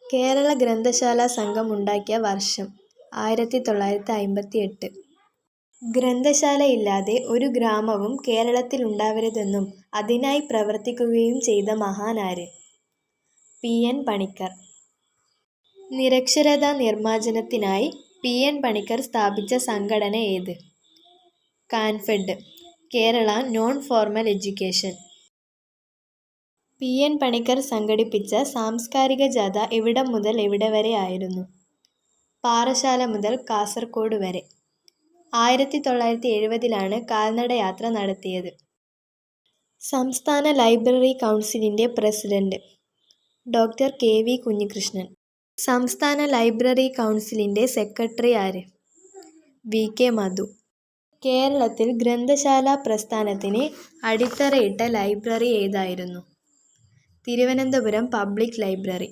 കേരള ഗ്രന്ഥശാലാ സംഘം ഉണ്ടാക്കിയ വർഷം 1958. ഗ്രന്ഥശാലയില്ലാതെ ഒരു ഗ്രാമവും കേരളത്തിലുണ്ടാവരുതെന്നും അതിനായി പ്രവർത്തിക്കുകയും ചെയ്ത മഹാനാര്? പി. എൻ. പണിക്കർ. നിരക്ഷരതാ നിർമ്മാർജ്ജനത്തിനായി പി. എൻ. പണിക്കർ സ്ഥാപിച്ച സംഘടന ഏത്? KANFED, Kerala non formal education. P. N. Panicker സംഘടിപ്പിച്ച സാംസ്കാരിക ജാഥ എവിടം മുതൽ എവിടെ വരെ ആയിരുന്നു? പാറശ്ശാല മുതൽ കാസർഗോഡ് വരെ. 1970 കാൽനടയാത്ര നടത്തിയത്. സംസ്ഥാന ലൈബ്രറി കൗൺസിലിൻ്റെ president Dr. K. V. Kunhikrishnan. സംസ്ഥാന ലൈബ്രറി കൗൺസിലിൻ്റെ സെക്രട്ടറി ആര്? വി. കെ. മധു. കേരളത്തിൽ ഗ്രന്ഥശാലാ പ്രസ്ഥാനത്തിന് അടിത്തറയിട്ട ലൈബ്രറി ഏതായിരുന്നു? Thiruvananthapuram public library.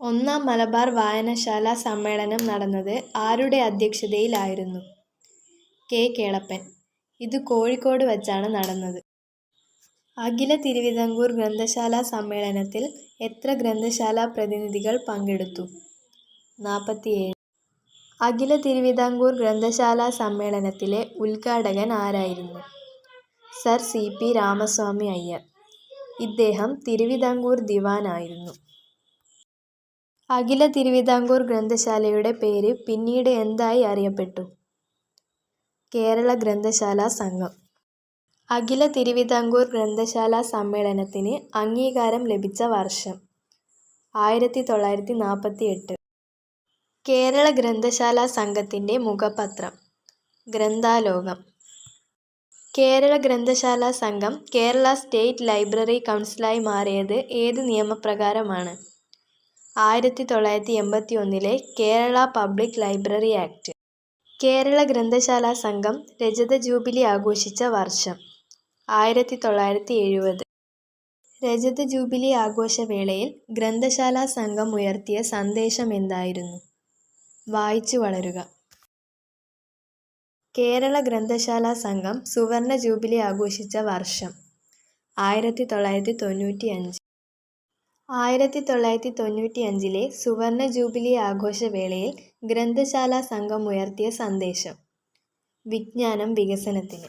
ഒന്നാം മലബാർ വായനശാലാ സമ്മേളനം നടന്നത് ആരുടെ അധ്യക്ഷതയിലായിരുന്നു? കെ. കേളപ്പൻ. ഇത് കോഴിക്കോട് വച്ചാണ് നടന്നത്. അഖില തിരുവിതാംകൂർ ഗ്രന്ഥശാലാ സമ്മേളനത്തിൽ എത്ര ഗ്രന്ഥശാലാ പ്രതിനിധികൾ പങ്കെടുത്തു? 47. അഖില തിരുവിതാംകൂർ ഗ്രന്ഥശാലാ സമ്മേളനത്തിലെ ഉദ്ഘാടകൻ ആരായിരുന്നു? Sir C. P. Ramaswamy Iyer. ഇദ്ദേഹം തിരുവിതാംകൂർ ദിവാൻ ആയിരുന്നു. അഖില തിരുവിതാംകൂർ ഗ്രന്ഥശാലയുടെ പേര് പിന്നീട് എന്തായി അറിയപ്പെട്ടു? കേരള ഗ്രന്ഥശാലാ സംഘം. അഖില തിരുവിതാംകൂർ ഗ്രന്ഥശാലാ സമ്മേളനത്തിന് അംഗീകാരം ലഭിച്ച വർഷം 1948. കേരള ഗ്രന്ഥശാലാ സംഘത്തിൻ്റെ മുഖപത്രം ഗ്രന്ഥാലോകം. കേരള ഗ്രന്ഥശാലാ സംഘം കേരള സ്റ്റേറ്റ് ലൈബ്രറി കൗൺസിലായി മാറിയത് ഏത് നിയമപ്രകാരമാണ്? 1981 Kerala public library act. Kerala ഗ്രന്ഥശാലാ സംഘം രജത ജൂബിലി ആഘോഷിച്ച വർഷം 1970. രജത ജൂബിലി ആഘോഷവേളയിൽ ഗ്രന്ഥശാലാ സംഘം ഉയർത്തിയ സന്ദേശം എന്തായിരുന്നു? വായിച്ചു വളരുക. കേരള ഗ്രന്ഥശാലാ സംഘം സുവർണ ജൂബിലി ആഘോഷിച്ച വർഷം 1995. 1995 സുവർണ ജൂബിലി ആഘോഷവേളയിൽ ഗ്രന്ഥശാലാ സംഘം ഉയർത്തിയ സന്ദേശം: വിജ്ഞാനം വികസനത്തിന്.